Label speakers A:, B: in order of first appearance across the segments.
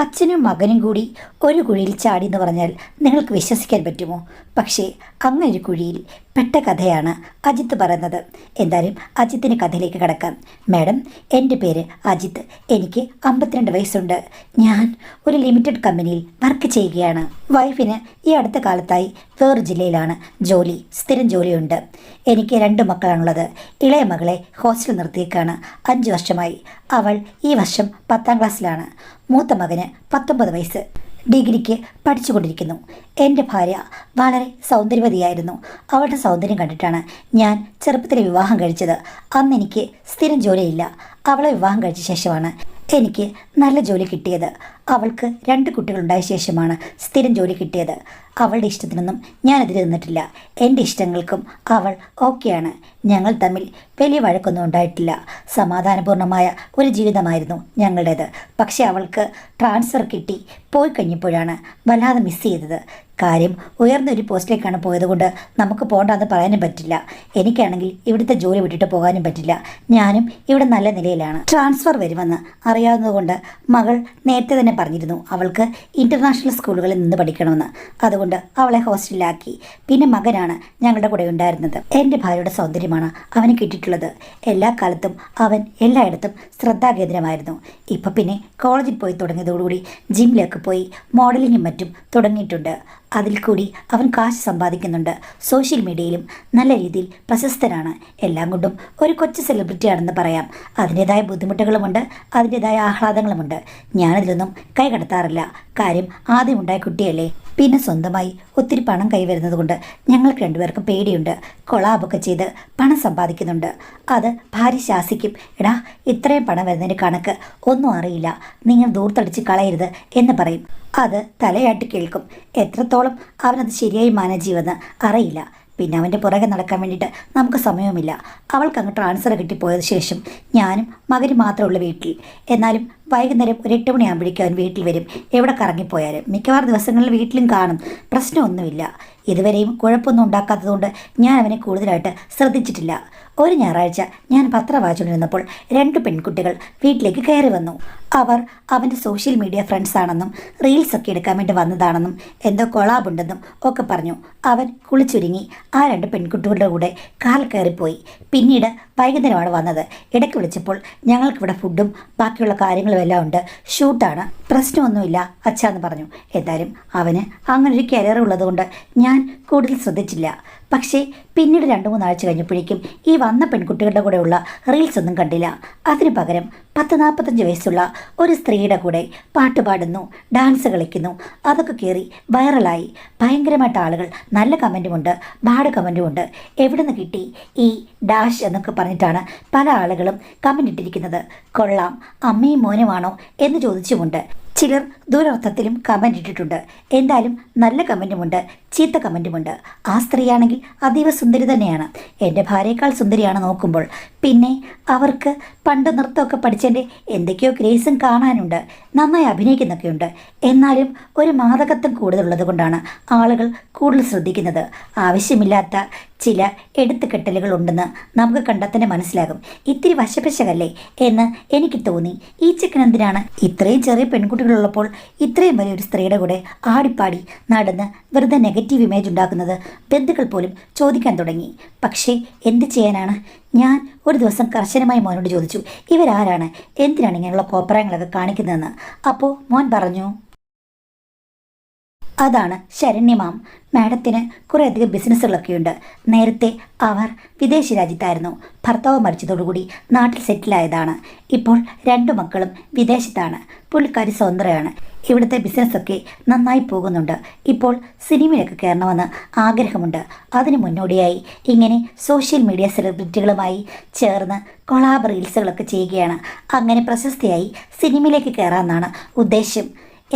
A: അച്ഛനും മകനും കൂടി ഒരു കുഴിയിൽ ചാടി എന്ന് പറഞ്ഞാൽ നിങ്ങൾക്ക് വിശ്വസിക്കാൻ പറ്റുമോ? പക്ഷേ അങ്ങനൊരു കുഴിയിൽ പെട്ട കഥയാണ് അജിത്ത് പറയുന്നത്. എന്തായാലും അജിത്തിൻ്റെ കഥയിലേക്ക് കടക്കാം. മാഡം, എൻ്റെ പേര് അജിത്ത്. എനിക്ക് 52 വയസ്സുണ്ട്. ഞാൻ ഒരു ലിമിറ്റഡ് കമ്പനിയിൽ വർക്ക് ചെയ്യുകയാണ്. വൈഫിന് ഈ അടുത്ത കാലത്തായി വേറൊരു ജില്ലയിലാണ് ജോലി, സ്ഥിരം ജോലിയുണ്ട്. എനിക്ക് 2 മക്കളാണുള്ളത്. ഇളയ മകളെ ഹോസ്റ്റൽ നിർത്തിയേക്കാണ്. 5 വർഷമായി. അവൾ ഈ വർഷം 10ാം ക്ലാസ്സിലാണ്. മൂത്ത മകന് 19 വയസ്സ്, ഡിഗ്രിക്ക് പഠിച്ചുകൊണ്ടിരിക്കുന്നു. എൻ്റെ ഭാര്യ വളരെ സൗന്ദര്യവതിയായിരുന്നു. അവളുടെ സൗന്ദര്യം കണ്ടിട്ടാണ് ഞാൻ ചെറുപ്പത്തിൽ വിവാഹം കഴിച്ചത്. അന്ന് എനിക്ക് സ്ഥിരം ജോലിയില്ല. അവളെ വിവാഹം കഴിച്ച ശേഷമാണ് എനിക്ക് നല്ല ജോലി കിട്ടിയത്. അവൾക്ക് 2 കുട്ടികളുണ്ടായ ശേഷമാണ് സ്ഥിരം ജോലി കിട്ടിയത്. അവളുടെ ഇഷ്ടത്തിനൊന്നും ഞാനെതിരെ നിന്നിട്ടില്ല. എൻ്റെ ഇഷ്ടങ്ങൾക്കും അവൾ ഓക്കെയാണ്. ഞങ്ങൾ തമ്മിൽ വലിയ വഴക്കൊന്നും ഉണ്ടായിട്ടില്ല. സമാധാനപൂർണ്ണമായ ഒരു ജീവിതമായിരുന്നു ഞങ്ങളുടേത്. പക്ഷേ അവൾക്ക് ട്രാൻസ്ഫർ കിട്ടി പോയി കഴിഞ്ഞപ്പോഴാണ് വല്ലാതെ മിസ് ചെയ്തത്. കാര്യം ഉയർന്ന ഒരു പോസ്റ്റിലേക്കാണ് പോയതുകൊണ്ട് നമുക്ക് പോകണ്ടെന്ന് പറയാനും പറ്റില്ല. എനിക്കാണെങ്കിൽ ഇവിടുത്തെ ജോലി വിട്ടിട്ട് പോകാനും പറ്റില്ല. ഞാനും ഇവിടെ നല്ല നിലയിലാണ്. ട്രാൻസ്ഫർ വരുമെന്ന് അറിയാവുന്നതുകൊണ്ട് മകൾ നേരത്തെ തന്നെ പറഞ്ഞിരുന്നു അവൾക്ക് ഇൻ്റർനാഷണൽ സ്കൂളുകളിൽ നിന്ന് പഠിക്കണമെന്ന്. അതുകൊണ്ട് അവളെ ഹോസ്റ്റലിലാക്കി. പിന്നെ മകനാണ് ഞങ്ങളുടെ കൂടെ ഉണ്ടായിരുന്നത്. എൻ്റെ ഭാര്യയുടെ സൗന്ദര്യമാണ് അവന് കിട്ടിയിട്ടുള്ളത്. എല്ലാ കാലത്തും അവൻ എല്ലായിടത്തും ശ്രദ്ധാകേന്ദ്രമായിരുന്നു. ഇപ്പം പിന്നെ കോളേജിൽ പോയി തുടങ്ങിയതോടുകൂടി ജിമ്മിലൊക്കെ പോയി മോഡലിങ്ങും മറ്റും തുടങ്ങിയിട്ടുണ്ട്. അതിൽ കൂടി അവൻ കാശ് സമ്പാദിക്കുന്നുണ്ട്. സോഷ്യൽ മീഡിയയിലും നല്ല രീതിയിൽ പ്രശസ്തനാണ്. എല്ലാം കൊണ്ടും ഒരു കൊച്ചു സെലിബ്രിറ്റിയാണെന്ന് പറയാം. അതിൻ്റേതായ ബുദ്ധിമുട്ടുകളുമുണ്ട്, അതിൻ്റേതായ ആഹ്ലാദങ്ങളുമുണ്ട്. ഞാനതിലൊന്നും കൈ കടത്താറില്ല. കാര്യം ആദ്യം ഉണ്ടായ കുട്ടിയല്ലേ. പിന്നെ സ്വന്തമായി ഒത്തിരി പണം കൈവരുന്നത് കൊണ്ട് ഞങ്ങൾക്ക് 2 പേർക്കും പേടിയുണ്ട്. കൊളാബൊക്കെ ചെയ്ത് പണം സമ്പാദിക്കുന്നുണ്ട്. അത് ഭാര്യ ശാസിക്കും. എടാ, ഇത്രയും പണം വരുന്നതിന് കണക്ക് ഒന്നും അറിയില്ല, നിങ്ങൾ ദൂർത്തടിച്ച് കളയരുത് എന്ന് പറയും. അത് തലയാട്ടി കേൾക്കും. എത്രത്തോളം അവനത് ശരിയായി മാനേജ് ചെയ്യുമെന്ന് അറിയില്ല. പിന്നെ അവൻ്റെ പുറകെ നടക്കാൻ വേണ്ടിയിട്ട് നമുക്ക് സമയവുമില്ല. അവൾക്ക് അങ്ങ് ട്രാൻസ്ഫർ കിട്ടിപ്പോയതിനു ശേഷം ഞാനും മകനും മാത്രമുള്ള വീട്ടിൽ. എന്നാലും വൈകുന്നേരം ഒരു 8 മണിയാകുമ്പോഴേക്കും അവൻ വീട്ടിൽ വരും. എവിടെ കറങ്ങിപ്പോയാലും മിക്കവാറും ദിവസങ്ങളിൽ വീട്ടിലും കാണും. പ്രശ്നമൊന്നുമില്ല. ഇതുവരെയും കുഴപ്പമൊന്നും ഉണ്ടാക്കാത്തതുകൊണ്ട് ഞാൻ അവനെ കൂടുതലായിട്ട് ശ്രദ്ധിച്ചിട്ടില്ല. ഒരു ഞായറാഴ്ച ഞാൻ പത്രം വായിച്ചുകൊണ്ടിരുന്നപ്പോൾ 2 പെൺകുട്ടികൾ വീട്ടിലേക്ക് കയറി വന്നു. അവർ അവൻ്റെ സോഷ്യൽ മീഡിയ ഫ്രണ്ട്സാണെന്നും റീൽസൊക്കെ എടുക്കാൻ വേണ്ടി വന്നതാണെന്നും എന്തോ കൊളാബുണ്ടെന്നും ഒക്കെ പറഞ്ഞു. അവൻ കുളിച്ചൊരുങ്ങി ആ 2 പെൺകുട്ടികളുടെ കൂടെ കാറിൽ കയറിപ്പോയി. പിന്നീട് വൈകുന്നേരമാണ് വന്നത്. ഇടയ്ക്ക് വിളിച്ചപ്പോൾ ഞങ്ങൾക്കിവിടെ ഫുഡും ബാക്കിയുള്ള കാര്യങ്ങളും എല്ലാം ഉണ്ട്, ഷൂട്ടാണ്, പ്രശ്നമൊന്നുമില്ല അച്ഛാന്ന് പറഞ്ഞു. എന്തായാലും അവന് അങ്ങനൊരു കരിയർ ഉള്ളതുകൊണ്ട് ഞാൻ കൂടുതൽ ശ്രദ്ധിച്ചില്ല. പക്ഷേ പിന്നീട് 2-3 ആഴ്ച കഴിഞ്ഞപ്പോഴേക്കും ഈ വന്ന പെൺകുട്ടികളുടെ കൂടെയുള്ള റീൽസ് ഒന്നും കണ്ടില്ല. അതിന് പകരം 40-45 വയസ്സുള്ള ഒരു സ്ത്രീയുടെ കൂടെ പാട്ട് പാടുന്നു, ഡാൻസ് കളിക്കുന്നു. അതൊക്കെ കയറി വൈറലായി. ഭയങ്കരമായിട്ട് ആളുകൾ നല്ല കമൻറ്റുമുണ്ട്, ബാഡ് കമൻറ്റുമുണ്ട്. എവിടെ നിന്ന് കിട്ടി ഈ ഡാഷ് എന്നൊക്കെ പറഞ്ഞിട്ടാണ് പല ആളുകളും കമൻ്റ് ഇട്ടിരിക്കുന്നത്. കൊള്ളാം, അമ്മയും മോനുമാണോ എന്ന് ചോദിച്ചുമുണ്ട്. ചിലർ ദുരർത്ഥത്തിലും കമൻ്റ് ഇട്ടിട്ടുണ്ട്. എന്തായാലും നല്ല കമൻറ്റുമുണ്ട്, ചീത്ത കമൻറ്റുമുണ്ട്. ആ സ്ത്രീയാണെങ്കിൽ അതീവ സുന്ദരി തന്നെയാണ്. എൻ്റെ ഭാര്യയേക്കാൾ സുന്ദരിയാണ് നോക്കുമ്പോൾ. പിന്നെ അവർക്ക് പണ്ട് നൃത്തമൊക്കെ പഠിച്ചതിൻ്റെ എന്തൊക്കെയോ ഗ്രേസും കാണാനുണ്ട്. നന്നായി അഭിനയിക്കുന്നൊക്കെയുണ്ട്. എന്നാലും ഒരു മാദകത്വം കൂടുതലുള്ളത് കൊണ്ടാണ് ആളുകൾ കൂടുതൽ ശ്രദ്ധിക്കുന്നത്. ആവശ്യമില്ലാത്ത ചില എടുത്തുകെട്ടലുകൾ ഉണ്ടെന്ന് നമുക്ക് കണ്ടാൽ തന്നെ മനസ്സിലാകും. ഇത്തിരി വശപശകല്ലേ എന്ന് എനിക്ക് തോന്നി. ഈ ചെക്കൻ എന്തിനാണ് ഇത്രയും ചെറിയ പെൺകുട്ടികളുള്ളപ്പോൾ ഇത്രയും വലിയൊരു സ്ത്രീയുടെ കൂടെ ആടിപ്പാടി നടന്ന് വെറുതെ നെഗറ്റീവ് ഇമേജ് ഉണ്ടാക്കുന്നത്? ബന്ധുക്കൾ പോലും ചോദിക്കാൻ തുടങ്ങി. പക്ഷേ എന്ത് ചെയ്യാനാണ്? ഞാൻ ഒരു ദിവസം കർശനമായി മോനോട് ചോദിച്ചു, ഇവരാരാണ്, എന്തിനാണ് ഇങ്ങനെയുള്ള കോപ്രായങ്ങളൊക്കെ കാണിക്കുന്നതെന്ന്. അപ്പോൾ മോൻ പറഞ്ഞു, അതാണ് ശരണ്യ മാം. മാഡത്തിന് കുറേയധികം ബിസിനസ്സുകളൊക്കെയുണ്ട്. നേരത്തെ അവർ വിദേശ രാജ്യത്തായിരുന്നു. ഭർത്താവ് മരിച്ചതോടുകൂടി നാട്ടിൽ സെറ്റിലായതാണ്. ഇപ്പോൾ 2 മക്കളും വിദേശത്താണ്. പുള്ളിക്കാരി സ്വതന്ത്രയാണ്. ഇവിടുത്തെ ബിസിനസ്സൊക്കെ നന്നായി പോകുന്നുണ്ട്. ഇപ്പോൾ സിനിമയിലൊക്കെ കയറണമെന്ന് ആഗ്രഹമുണ്ട്. അതിന് മുന്നോടിയായി ഇങ്ങനെ സോഷ്യൽ മീഡിയ സെലിബ്രിറ്റികളുമായി ചേർന്ന് കൊളാബ് റീൽസുകളൊക്കെ ചെയ്യുകയാണ്. അങ്ങനെ പ്രശസ്തിയായി സിനിമയിലേക്ക് കയറാമെന്നാണ് ഉദ്ദേശം.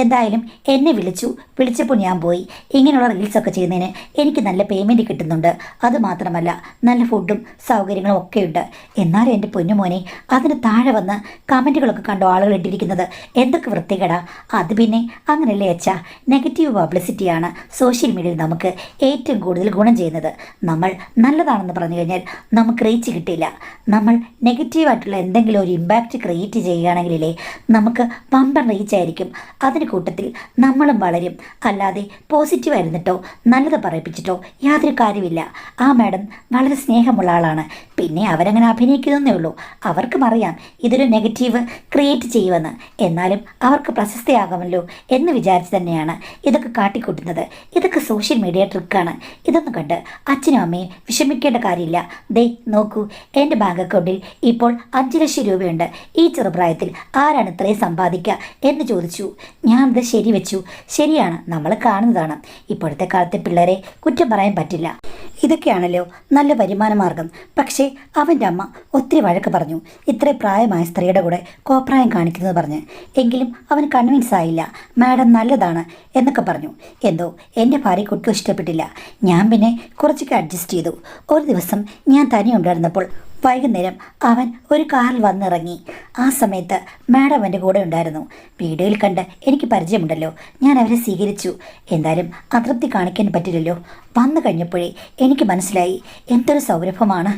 A: എന്തായാലും എന്നെ വിളിച്ചപ്പോൾ ഞാൻ പോയി. ഇങ്ങനെയുള്ള റീൽസൊക്കെ ചെയ്യുന്നതിന് എനിക്ക് നല്ല പേയ്മെൻറ്റ് കിട്ടുന്നുണ്ട്. അതുമാത്രമല്ല നല്ല ഫുഡും സൗകര്യങ്ങളും ഒക്കെയുണ്ട്. എന്നാലും എൻ്റെ പൊന്നുമോനെ, അതിന് താഴെ വന്ന് കമൻറ്റുകളൊക്കെ കണ്ടോ ആളുകൾ ഇട്ടിരിക്കുന്നത്? എന്തൊക്കെ വൃത്തികേടാ. അത് പിന്നെ അങ്ങനെയല്ലേ അച്ഛാ, നെഗറ്റീവ് പബ്ലിസിറ്റിയാണ് സോഷ്യൽ മീഡിയയിൽ നമുക്ക് ഏറ്റവും കൂടുതൽ ഗുണം ചെയ്യുന്നത്. നമ്മൾ നല്ലതാണെന്ന് പറഞ്ഞു കഴിഞ്ഞാൽ നമുക്ക് റീച്ച് കിട്ടില്ല. നമ്മൾ നെഗറ്റീവായിട്ടുള്ള എന്തെങ്കിലും ഒരു ഇമ്പാക്റ്റ് ക്രിയേറ്റ് ചെയ്യുകയാണെങ്കിലേ നമുക്ക് പമ്പൻ റീച്ച് ആയിരിക്കും. അതിന് കൂട്ടത്തിൽ നമ്മളും വളരും. അല്ലാതെ പോസിറ്റീവായിരുന്നിട്ടോ നല്ലത് പറയിപ്പിച്ചിട്ടോ യാതൊരു കാര്യമില്ല. ആ മാഡം വളരെ സ്നേഹമുള്ള ആളാണ്. പിന്നെ അവരങ്ങനെ അഭിനയിക്കുന്നതേ ഉള്ളൂ. അവർക്കും അറിയാം ഇതൊരു നെഗറ്റീവ് ക്രിയേറ്റ് ചെയ്യുമെന്ന്. എന്നാലും അവർക്ക് പ്രശസ്തയാകാമല്ലോ എന്ന് വിചാരിച്ച് തന്നെയാണ് ഇതൊക്കെ കാട്ടിക്കൂട്ടുന്നത്. ഇതൊക്കെ സോഷ്യൽ മീഡിയ ട്രിക്കാണ്. ഇതൊന്നും കണ്ട് അച്ഛനും അമ്മയും വിഷമിക്കേണ്ട കാര്യമില്ല. ദേ നോക്കൂ, എൻ്റെ ബാങ്ക് അക്കൗണ്ടിൽ ഇപ്പോൾ 5 ലക്ഷം രൂപയുണ്ട്. ഈ ചെറുപ്രായത്തിൽ ആരാണ് ഇത്രയും സമ്പാദിക്കുക എന്ന് ചോദിച്ചു. ഞാനത് ശരിവെച്ചു. ശരിയാണ്, നമ്മൾ കാണുന്നതാണ്. ഇപ്പോഴത്തെ കാലത്തെ പിള്ളേരെ കുറ്റം പറയാൻ പറ്റില്ല. ഇതൊക്കെയാണല്ലോ നല്ല വരുമാന മാർഗം. പക്ഷേ അവൻ്റെ അമ്മ ഒത്തിരി വഴക്ക് പറഞ്ഞു, ഇത്ര പ്രായമായ സ്ത്രീയുടെ കൂടെ കോപ്രായം കാണിക്കുന്നത് പറഞ്ഞ്. എങ്കിലും അവൻ കൺവിൻസ് ആയില്ല. മാഡം നല്ലതാണ് എന്നൊക്കെ പറഞ്ഞു. എന്തോ എൻ്റെ ഭാര്യയ്ക്ക് ഒട്ടും ഇഷ്ടപ്പെട്ടില്ല. ഞാൻ പിന്നെ കുറച്ചൊക്കെ അഡ്ജസ്റ്റ് ചെയ്തു. ഒരു ദിവസം ഞാൻ തനിയുണ്ടായിരുന്നപ്പോൾ വൈകുന്നേരം അവൻ ഒരു കാറിൽ വന്നിറങ്ങി. ആ സമയത്ത് മാഡം അവൻ്റെ കൂടെ ഉണ്ടായിരുന്നു. വീഡിയോയിൽ കണ്ട് എനിക്ക് പരിചയമുണ്ടല്ലോ. ഞാൻ അവരെ സ്വീകരിച്ചു. എന്തായാലും അതൃപ്തി കാണിക്കാൻ പറ്റില്ലല്ലോ. വന്നു കഴിഞ്ഞപ്പോഴേ എനിക്ക് മനസ്സിലായി എന്തൊരു സൗരഭമാണ്.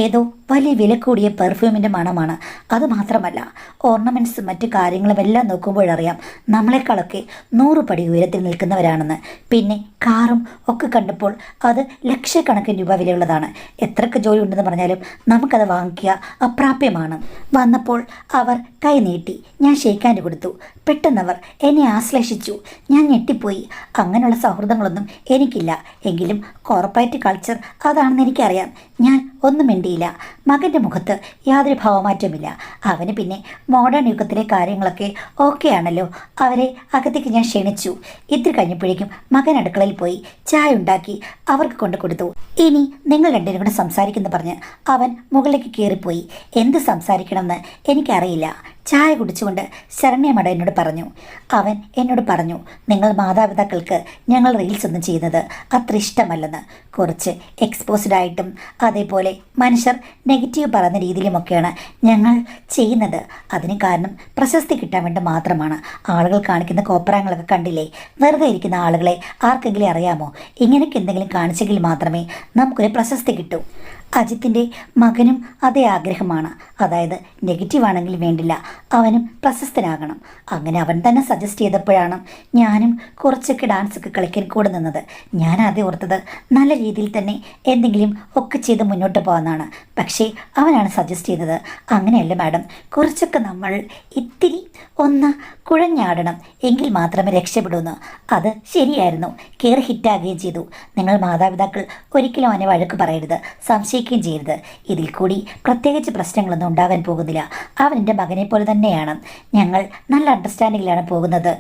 A: ഏതോ വലിയ വില കൂടിയ പെർഫ്യൂമിൻ്റെ മണമാണ്. അതുമാത്രമല്ല ഓർണമെൻറ്റ്സും മറ്റു കാര്യങ്ങളും എല്ലാം നോക്കുമ്പോഴറിയാം നമ്മളെക്കാളൊക്കെ 100 പടി ഉയരത്തിൽ നിൽക്കുന്നവരാണെന്ന്. പിന്നെ കാറും ഒക്കെ കണ്ടപ്പോൾ അത് ലക്ഷക്കണക്കിന് രൂപ വിലയുള്ളതാണ്. എത്രയൊക്കെ ജോലി ഉണ്ടെന്ന് പറഞ്ഞാലും നമുക്കത് വാങ്ങിക്കുക അപ്രാപ്യമാണ്. വന്നപ്പോൾ അവർ കൈ നീട്ടി. ഞാൻ ഷേക്ക് ഹാൻഡ് കൊടുത്തു. പെട്ടെന്നവർ എന്നെ ആശ്ലേഷിച്ചു. ഞാൻ ഞെട്ടിപ്പോയി. അങ്ങനെയുള്ള സൗഹൃദങ്ങളൊന്നും എനിക്കില്ല. എങ്കിലും കോർപ്പറേറ്റ് കൾച്ചർ അതാണെന്ന് എനിക്കറിയാം. ഞാൻ ഒന്നും മിണ്ടിയില്ല. മകൻ്റെ മുഖത്ത് യാതൊരു ഭാവമാറ്റവുമില്ല. അവന് പിന്നെ മോഡേൺ യുഗത്തിലെ കാര്യങ്ങളൊക്കെ ഓക്കെ ആണല്ലോ. അവരെ അകത്തേക്ക് ഞാൻ ക്ഷണിച്ചു. ഇത്തിരി കഴിഞ്ഞപ്പോഴേക്കും മകൻ അടുക്കളയിൽ പോയി ചായ ഉണ്ടാക്കി അവർക്ക് കൊണ്ടു കൊടുത്തു. ഇനി നിങ്ങൾ രണ്ടിനും കൂടെ സംസാരിക്കുന്നു പറഞ്ഞ് അവൻ മുകളിലേക്ക് കയറിപ്പോയി. എന്ത് സംസാരിക്കണമെന്ന് എനിക്കറിയില്ല. ചായ കുടിച്ചുകൊണ്ട് ശരണ്യമട എന്നോട് പറഞ്ഞു. അവൻ എന്നോട് പറഞ്ഞു, നിങ്ങൾ മാതാപിതാക്കൾക്ക് ഞങ്ങൾ റീൽസ് ഒന്നും ചെയ്യുന്നത് അത്ര ഇഷ്ടമല്ലെന്ന്. കുറച്ച് എക്സ്പോസ്ഡ് ആയിട്ടും അതേപോലെ മനുഷ്യർ നെഗറ്റീവ് പറയുന്ന രീതിയിലുമൊക്കെയാണ് ഞങ്ങൾ ചെയ്യുന്നത്. അതിന് കാരണം പ്രശസ്തി കിട്ടാൻ വേണ്ടി മാത്രമാണ്. ആളുകൾ കാണിക്കുന്ന കോപ്രായങ്ങളൊക്കെ കണ്ടില്ലേ? വെറുതെ ഇരിക്കുന്ന ആളുകളെ ആർക്കെങ്കിലും അറിയാമോ? ഇങ്ങനെയൊക്കെ എന്തെങ്കിലും കാണിച്ചെങ്കിൽ മാത്രമേ നമുക്കൊരു പ്രശസ്തി കിട്ടൂ. അജിത്തിൻ്റെ മകനും അതേ ആഗ്രഹമാണ്. അതായത് നെഗറ്റീവ് ആണെങ്കിലും വേണ്ടില്ല, അവനും പ്രശസ്തനാകണം. അങ്ങനെ അവൻ തന്നെ സജസ്റ്റ് ചെയ്തപ്പോഴാണ് ഞാനും കുറച്ചൊക്കെ ഡാൻസൊക്കെ കളിക്കാൻ കൂടെ നിന്നത്. ഞാൻ ആദ്യം ഓർത്തത് നല്ല രീതിയിൽ തന്നെ എന്തെങ്കിലും ഒക്കെ ചെയ്ത് മുന്നോട്ട് പോകാമെന്നാണ്. പക്ഷേ അവനാണ് സജസ്റ്റ് ചെയ്തത്. അങ്ങനെയല്ല മാഡം, കുറച്ചൊക്കെ നമ്മൾ ഇത്തിരി ഒന്ന് കുഴഞ്ഞാടണം, എങ്കിൽ മാത്രമേ രക്ഷപ്പെടൂന്ന്. അത് ശരിയായിരുന്നു. കയറി ഹിറ്റാകുകയും ചെയ്തു. നിങ്ങൾ മാതാപിതാക്കൾ ഒരിക്കലും അവനെ വഴക്ക് പറയരുത്, സംശയിക്കുകയും ചെയ്യരുത്. ഇതിൽ കൂടി പ്രത്യേകിച്ച് പ്രശ്നങ്ങളൊന്നും ഉണ്ടാകാൻ പോകുന്നില്ല. അവൻ എൻ്റെ മകനെ പോലെ തന്നെയാണ്. ഞങ്ങൾ നല്ല അണ്ടർസ്റ്റാൻഡിങ്ങിലാണ് പോകുന്നത്.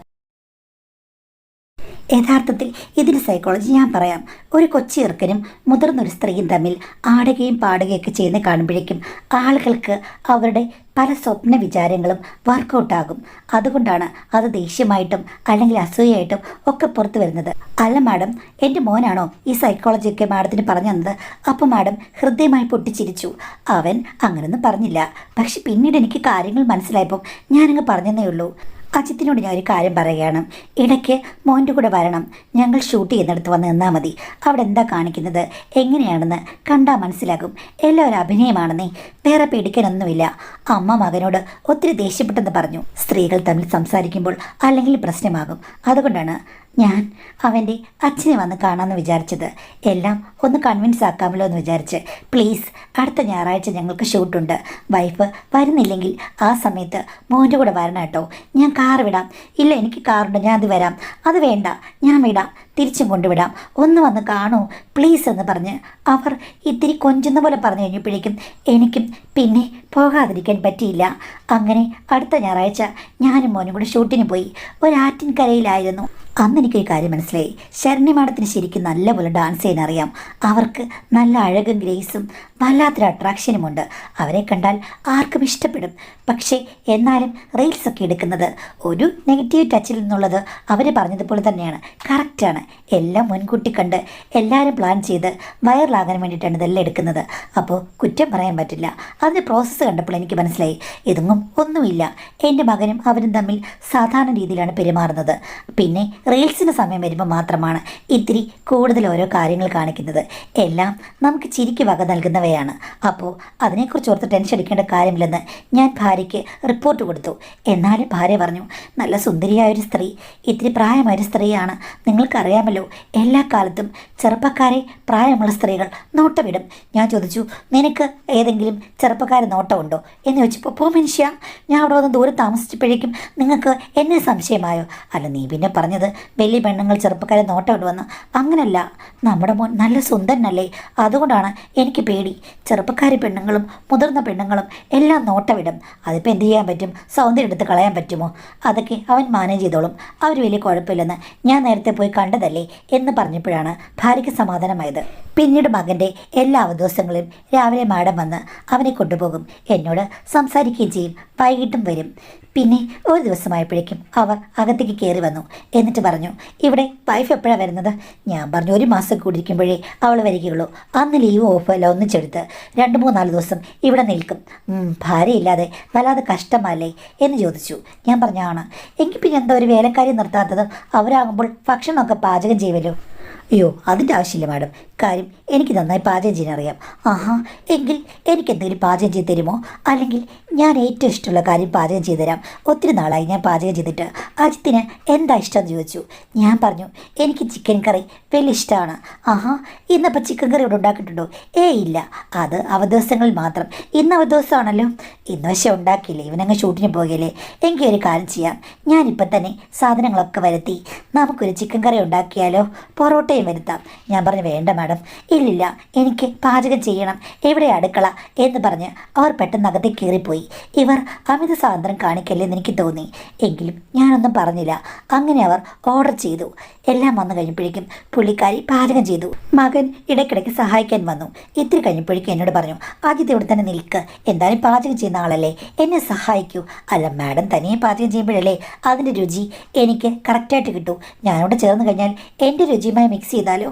A: യഥാർത്ഥത്തിൽ ഇതിന് സൈക്കോളജി ഞാൻ പറയാം. ഒരു കൊച്ചിയെറുക്കനും മുതിർന്നൊരു സ്ത്രീയും തമ്മിൽ ആടുകയും പാടുകയൊക്കെ ചെയ്യുന്ന കാണുമ്പോഴേക്കും ആളുകൾക്ക് അവരുടെ പല സ്വപ്ന വിചാരങ്ങളും വർക്കൗട്ടാകും. അതുകൊണ്ടാണ് അത് ദേഷ്യമായിട്ടും അല്ലെങ്കിൽ അസൂയായിട്ടും ഒക്കെ പുറത്തു വരുന്നത്. അല്ല മാഡം, എൻ്റെ മോനാണോ ഈ സൈക്കോളജിയൊക്കെ മാഡത്തിന് പറഞ്ഞു തന്നത്? അപ്പോൾ മാഡം ഹൃദയമായി പൊട്ടിച്ചിരിച്ചു. അവൻ അങ്ങനൊന്നും പറഞ്ഞില്ല. പക്ഷെ പിന്നീട് എനിക്ക് കാര്യങ്ങൾ മനസ്സിലായപ്പോൾ ഞാനങ്ങ് പറഞ്ഞതേ ഉള്ളൂ. അജിത്തിനോട് ഞാൻ ഒരു കാര്യം പറയുകയാണ്. ഇടയ്ക്ക് മോൻ്റെ കൂടെ വരണം. ഞങ്ങൾ ഷൂട്ട് ചെയ്യുന്നിടത്ത് വന്ന് നിന്നാൽ മതി. അവിടെ എന്താ കാണിക്കുന്നത് എങ്ങനെയാണെന്ന് കണ്ടാൽ മനസ്സിലാകും. എല്ലാവരും അഭിനയമാണെന്നേ, വേറെ പേടിക്കാനൊന്നുമില്ല. അമ്മ മകനോട് ഒത്തിരി ദേഷ്യപ്പെട്ടെന്ന് പറഞ്ഞു. സ്ത്രീകൾ തമ്മിൽ സംസാരിക്കുമ്പോൾ അല്ലെങ്കിൽ പ്രശ്നമാകും. അതുകൊണ്ടാണ് ഞാൻ അവൻ്റെ അച്ഛനെ വന്ന് കാണാമെന്ന് വിചാരിച്ചത്. എല്ലാം ഒന്ന് കൺവിൻസ് ആക്കാമല്ലോ എന്ന് വിചാരിച്ച്. പ്ലീസ്, അടുത്ത ഞായറാഴ്ച ഞങ്ങൾക്ക് ഷൂട്ടുണ്ട്. വൈഫ് വരുന്നില്ലെങ്കിൽ ആ സമയത്ത് മോൻ്റെ കൂടെ വരണം കേട്ടോ. ഞാൻ കാർ വിടാം. ഇല്ല, എനിക്ക് കാറുണ്ട്, ഞാൻ അത് വരാം. അത് വേണ്ട, ഞാൻ വിടാം, തിരിച്ചും കൊണ്ടുവിടാം. ഒന്ന് വന്ന് കാണൂ പ്ലീസ് എന്ന് പറഞ്ഞ് അവർ ഇത്തിരി കൊഞ്ചുന്ന പോലെ പറഞ്ഞു കഴിഞ്ഞപ്പോഴേക്കും എനിക്കും പിന്നെ പോകാതിരിക്കാൻ പറ്റിയില്ല. അങ്ങനെ അടുത്ത ഞായറാഴ്ച ഞാനും മോനും കൂടെ ഷൂട്ടിന് പോയി. ഒരു ആറ്റിൻകരയിലായിരുന്നു. അന്ന് എനിക്കൊരു കാര്യം മനസ്സിലായി. ശരണ്യ മാഡത്തിന് ശരിക്കും നല്ലപോലെ ഡാൻസ് ചെയ്യാൻ അറിയാം. അവർക്ക് നല്ല അഴകും ഗ്രേസും വല്ലാത്തൊരു അട്രാക്ഷനുമുണ്ട്. അവരെ കണ്ടാൽ ആർക്കും ഇഷ്ടപ്പെടും. പക്ഷേ എന്നാലും റീൽസൊക്കെ എടുക്കുന്നത് ഒരു നെഗറ്റീവ് ടച്ചിൽ നിന്നുള്ളത് അവർ പറഞ്ഞതുപോലെ തന്നെയാണ്. കറക്റ്റാണ്. എല്ലാം മുൻകൂട്ടി കണ്ട് എല്ലാവരും പ്ലാൻ ചെയ്ത് വൈറലാകാൻ വേണ്ടിയിട്ടാണ് ഇതെല്ലാം എടുക്കുന്നത്. അപ്പോൾ കുറ്റം പറയാൻ പറ്റില്ല. അതിൻ്റെ പ്രോസസ്സ് കണ്ടപ്പോൾ എനിക്ക് മനസ്സിലായി ഇതൊന്നും ഒന്നുമില്ല. എൻ്റെ മകനും അവരും തമ്മിൽ സാധാരണ രീതിയിലാണ് പെരുമാറുന്നത്. പിന്നെ റീൽസിന് സമയം വരുമ്പോൾ മാത്രമാണ് ഇത്തിരി കൂടുതൽ ഓരോ കാര്യങ്ങൾ കാണിക്കുന്നത്. എല്ലാം നമുക്ക് ചിരിക്ക് വക നൽകുന്നവയാണ്. അപ്പോൾ അതിനെക്കുറിച്ച് ഓർത്ത് ടെൻഷൻ അടിക്കേണ്ട കാര്യമില്ലെന്ന് ഞാൻ ഭാര്യയ്ക്ക് റിപ്പോർട്ട് കൊടുത്തു. എന്നാലും ഭാര്യ പറഞ്ഞു, നല്ല സുന്ദരിയായൊരു സ്ത്രീ, ഇത്തിരി പ്രായമായൊരു സ്ത്രീയാണ്. നിങ്ങൾക്കറിയാമല്ലോ, എല്ലാ കാലത്തും ചെറുപ്പക്കാരെ പ്രായമുള്ള സ്ത്രീകൾ നോട്ടമിടും. ഞാൻ ചോദിച്ചു, നിനക്ക് ഏതെങ്കിലും ചെറുപ്പക്കാരെ നോട്ടമുണ്ടോ എന്ന് ചോദിച്ചപ്പോൾ, പോ മനുഷ്യ, ഞാൻ അവിടെ വന്ന് ദൂരെ താമസിച്ചപ്പോഴേക്കും നിങ്ങൾക്ക് എന്നെ സംശയമായോ? അല്ല, നീ പിന്നെ പറഞ്ഞത് വലിയ പെണ്ണുങ്ങൾ ചെറുപ്പക്കാരെ നോട്ടമിടുമെന്ന്. അങ്ങനല്ല, നമ്മുടെ മോൻ നല്ല സുന്ദരനല്ലേ, അതുകൊണ്ടാണ് എനിക്ക് പേടി. ചെറുപ്പക്കാരി പെണ്ണുങ്ങളും മുതിർന്ന പെണ്ണുങ്ങളും എല്ലാം നോട്ടമിടും. അതിപ്പോൾ എന്ത് ചെയ്യാൻ പറ്റും? സൗന്ദര്യം എടുത്ത് കളയാൻ പറ്റുമോ? അതൊക്കെ അവൻ മാനേജ് ചെയ്തോളും, അവർ വലിയ കുഴപ്പമില്ലെന്ന് ഞാൻ നേരത്തെ പോയി കണ്ടതല്ലേ എന്ന് പറഞ്ഞപ്പോഴാണ് ഭാര്യയ്ക്ക് സമാധാനമായത്. പിന്നീട് മകൻ്റെ എല്ലാ ദിവസങ്ങളിലും രാവിലെ മാഡം വന്ന് അവനെ കൊണ്ടുപോകും, എന്നോട് സംസാരിക്കുകയും ചെയ്യും, വൈകിട്ടും വരും. പിന്നെ ഒരു ദിവസമായപ്പോഴേക്കും അവർ അകത്തേക്ക് കയറി വന്നു. എന്നിട്ട് പറഞ്ഞു, ഇവിടെ വൈഫ് എപ്പോഴാണ് വരുന്നത്? ഞാൻ പറഞ്ഞു, 1 മാസം കൂടിയിരിക്കുമ്പോഴേ അവൾ വരികയുള്ളൂ. അന്ന് ലീവ് ഓഫല്ല ഒന്നിച്ചെടുത്ത് 2-3-4 ദിവസം ഇവിടെ നിൽക്കും. ഭാര്യയില്ലാതെ വല്ലാതെ കഷ്ടമല്ലേ എന്ന് ചോദിച്ചു. ഞാൻ പറഞ്ഞാണ്. എങ്കിൽ പിന്നെ എന്താ ഒരു വേലക്കാരി നിർത്താത്തത്? അവരാകുമ്പോൾ ഭക്ഷണമൊക്കെ പാചകം ചെയ്യുമല്ലോ. അയ്യോ, അതിൻ്റെ ആവശ്യമില്ല മാഡം. കാര്യം എനിക്ക് നന്നായി പാചകം ചെയ്യാൻ അറിയാം. ആഹാ, എങ്കിൽ എനിക്കെന്തെങ്കിലും പാചകം ചെയ്ത് തരുമോ? അല്ലെങ്കിൽ ഞാൻ ഏറ്റവും ഇഷ്ടമുള്ള കാര്യം പാചകം ചെയ്തു തരാം. ഒത്തിരി നാളായി ഞാൻ പാചകം ചെയ്തിട്ട്. അജിത്തിന് എന്താ ഇഷ്ടമെന്ന് ചോദിച്ചു. ഞാൻ പറഞ്ഞു, എനിക്ക് ചിക്കൻ കറി വലിയ ഇഷ്ടമാണ്. ആഹാ, ഇന്നപ്പോൾ ചിക്കൻ കറി ഇവിടെ ഉണ്ടാക്കിയിട്ടുണ്ടോ? ഇല്ല, അത് അവദിവസങ്ങളിൽ മാത്രം. ഇന്ന് അവദിവസമാണല്ലോ. ഇന്ന് പക്ഷേ ഉണ്ടാക്കിയില്ലേ, ഇവനങ്ങ് ഷൂട്ടിന് പോകുകയല്ലേ. എങ്കിൽ ഒരു കാര്യം ചെയ്യാം, ഞാനിപ്പം തന്നെ സാധനങ്ങളൊക്കെ വരുത്തി നമുക്കൊരു ചിക്കൻ കറി ഉണ്ടാക്കിയാലോ? പൊറോട്ടയും വരുത്താം. ഞാൻ പറഞ്ഞു, വേണ്ട മാഡം, ഇല്ലില്ല, എനിക്ക് പാചകം ചെയ്യണം, എവിടെ അടുക്കള എന്ന് പറഞ്ഞ് അവർ പെട്ടെന്ന് അകത്തേക്ക് കയറിപ്പോയി. ഇവർ അമിത സ്വാതന്ത്ര്യം കാണിക്കല്ലെന്ന് എനിക്ക് തോന്നി. എങ്കിലും ഞാനൊന്നും പറഞ്ഞില്ല. അങ്ങനെ അവർ ഓർഡർ ചെയ്തു. എല്ലാം വന്നു കഴിഞ്ഞപ്പോഴേക്കും പുള്ളിക്കാരി പാചകം ചെയ്തു. മകൻ ഇടയ്ക്കിടയ്ക്ക് സഹായിക്കാൻ വന്നു. ഇത്തിരി കഴിഞ്ഞപ്പോഴേക്കും എന്നോട് പറഞ്ഞു, ആദ്യത്തെ ഇവിടെ തന്നെ നിൽക്ക്, എന്തായാലും പാചകം ചെയ്യുന്ന ആളല്ലേ, എന്നെ സഹായിക്കൂ. അല്ല മാഡം, തനിയെ പാചകം ചെയ്യുമ്പോഴല്ലേ അതിൻ്റെ രുചി എനിക്ക് കറക്റ്റായിട്ട് കിട്ടൂ. ഞാനോട് ചേർന്ന് കഴിഞ്ഞാൽ എൻ്റെ രുചിയുമായി മിക്സ് ചെയ്താലോ?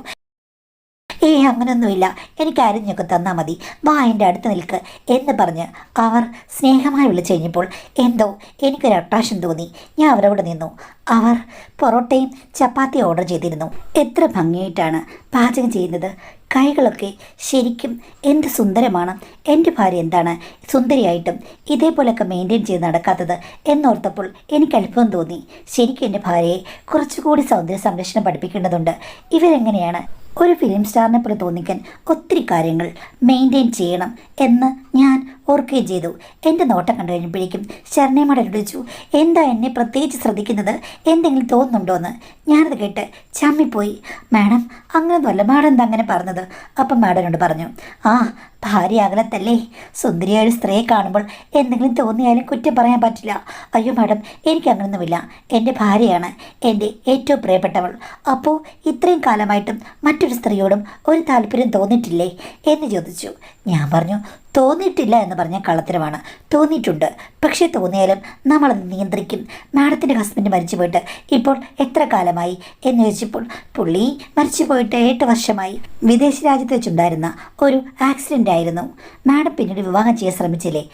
A: അങ്ങനെയൊന്നുമില്ല, എനിക്ക് അരിഞ്ഞൊക്കെ തന്നാൽ മതി, വാ എൻ്റെ അടുത്ത് നിൽക്ക് എന്ന് പറഞ്ഞ് അവർ സ്നേഹമായി വിളിച്ചു കഴിഞ്ഞപ്പോൾ എന്തോ എനിക്കൊരു അട്രാക്ഷൻ തോന്നി. ഞാൻ അവരവിടെ നിന്നു. അവർ പൊറോട്ടയും ചപ്പാത്തി ഓർഡർ ചെയ്തിരുന്നു. എത്ര ഭംഗിയായിട്ടാണ് പാചകം ചെയ്യുന്നത്. കൈകളൊക്കെ ശരിക്കും എന്ത് സുന്ദരമാണ്. എൻ്റെ ഭാര്യ എന്താണ് സുന്ദരിയായിട്ടും ഇതേപോലെയൊക്കെ മെയിൻറ്റെയിൻ ചെയ്ത് നടക്കാത്തത് എന്നോർത്തപ്പോൾ എനിക്ക് അത്ഭുതം തോന്നി. ശരിക്കും എൻ്റെ ഭാര്യയെ കുറച്ചുകൂടി സൗന്ദര്യ സംരക്ഷണം പഠിപ്പിക്കേണ്ടതുണ്ട്. ഇവരെങ്ങനെയാണ് ഒരു ഫിലിം സ്റ്റാറിനെ പോലെ തോന്നിക്കാൻ ഒത്തിരി കാര്യങ്ങൾ മെയിൻറ്റെയിൻ ചെയ്യണം എന്ന് ഞാൻ ഓർക്കുകയും ചെയ്തു. എൻ്റെ നോട്ടം കണ്ടു കഴിഞ്ഞപ്പോഴേക്കും ശരണേമ്മയുടെ ചോദിച്ചു, എന്താ എന്നെ പ്രത്യേകിച്ച് ശ്രദ്ധിക്കുന്നത്, എന്തെങ്കിലും തോന്നുന്നുണ്ടോ എന്ന്. ഞാനത് കേട്ട് ചമ്മിപ്പോയി. മാഡം, അങ്ങനെയൊന്നുമല്ല, മാഡം എന്താ അങ്ങനെ പറഞ്ഞത്? അപ്പം മാഡനോട് പറഞ്ഞു, ഭാര്യ അകലത്തല്ലേ, സുന്ദരിയായ ഒരു സ്ത്രീയെ കാണുമ്പോൾ എന്തെങ്കിലും തോന്നിയാലും കുറ്റം പറയാൻ പറ്റില്ല. അയ്യോ മാഡം, എനിക്കങ്ങനൊന്നുമില്ല, എൻ്റെ ഭാര്യയാണ് എൻ്റെ ഏറ്റവും പ്രിയപ്പെട്ടവൾ. അപ്പോൾ ഇത്രയും കാലമായിട്ടും മറ്റൊരു സ്ത്രീയോടും ഒരു താല്പര്യം തോന്നിയിട്ടില്ലേ എന്ന് ചോദിച്ചു. ഞാൻ പറഞ്ഞു, തോന്നിയിട്ടില്ല എന്ന് പറഞ്ഞാൽ കള്ളത്തരമാണ്. തോന്നിയിട്ടുണ്ട്, പക്ഷേ തോന്നിയാലും നമ്മളത് നിയന്ത്രിക്കും. മാഡത്തിൻ്റെ ഹസ്ബൻഡ് മരിച്ചു പോയിട്ട് ഇപ്പോൾ എത്ര കാലമായി എന്ന് ചോദിച്ചപ്പോൾ പുള്ളി മരിച്ചു പോയിട്ട് 8 വർഷമായി. വിദേശ രാജ്യത്ത് വെച്ചുണ്ടായിരുന്ന ഒരു ആക്സിഡൻ്റ് ആയിരുന്നു. മാഡം പിന്നീട് വിവാഹം ചെയ്യാൻ ശ്രമിച്ചില്ലേ?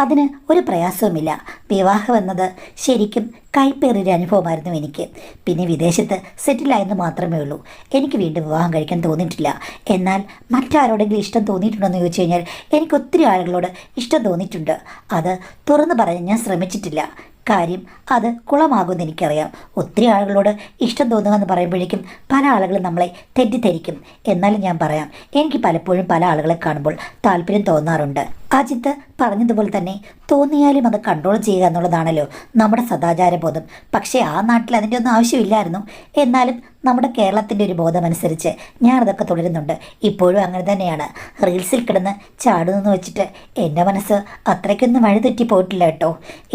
A: അതിന് ഒരു പ്രയാസവുമില്ല. വിവാഹം എന്നത് ശരിക്കും കൈപ്പേറിയൊരു അനുഭവമായിരുന്നു എനിക്ക്. പിന്നെ വിദേശത്ത് സെറ്റിലായെന്ന് മാത്രമേ ഉള്ളൂ. എനിക്ക് വീണ്ടും വിവാഹം കഴിക്കാൻ തോന്നിയിട്ടില്ല. എന്നാൽ മറ്റാരോടെങ്കിലും ഇഷ്ടം തോന്നിയിട്ടുണ്ടോയെന്ന് ചോദിച്ചു കഴിഞ്ഞാൽ എനിക്ക് ഒത്തിരി ആളുകളോട് ഇഷ്ടം തോന്നിയിട്ടുണ്ട്. അത് തുറന്നു പറയാൻ ഞാൻ ശ്രമിച്ചിട്ടില്ല. കാര്യം അത് കുളമാകുമെന്ന് എനിക്കറിയാം. ഒത്തിരി ആളുകളോട് ഇഷ്ടം തോന്നുക എന്ന് പറയുമ്പോഴേക്കും പല ആളുകളും നമ്മളെ തെറ്റിദ്ധരിക്കും. എന്നാലും ഞാൻ പറയാം, എനിക്ക് പലപ്പോഴും പല ആളുകളെ കാണുമ്പോൾ താല്പര്യം തോന്നാറുണ്ട്. അജിത്ത് പറഞ്ഞതുപോലെ തന്നെ തോന്നിയാലും അത് കൺട്രോൾ ചെയ്യുക എന്നുള്ളതാണല്ലോ നമ്മുടെ സദാചാരബോധം. പക്ഷേ ആ നാട്ടിൽ അതിൻ്റെ ഒന്നും ആവശ്യമില്ലായിരുന്നു. എന്നാലും നമ്മുടെ കേരളത്തിൻ്റെ ഒരു ബോധമനുസരിച്ച് ഞാനതൊക്കെ തുടരുന്നുണ്ട്. ഇപ്പോഴും അങ്ങനെ തന്നെയാണ്. റീൽസിൽ കിടന്ന് ചാടുന്നെന്ന് വെച്ചിട്ട് എൻ്റെ മനസ്സ് അത്രയ്ക്കൊന്നും വഴിതെറ്റി പോയിട്ടില്ല കേട്ടോ.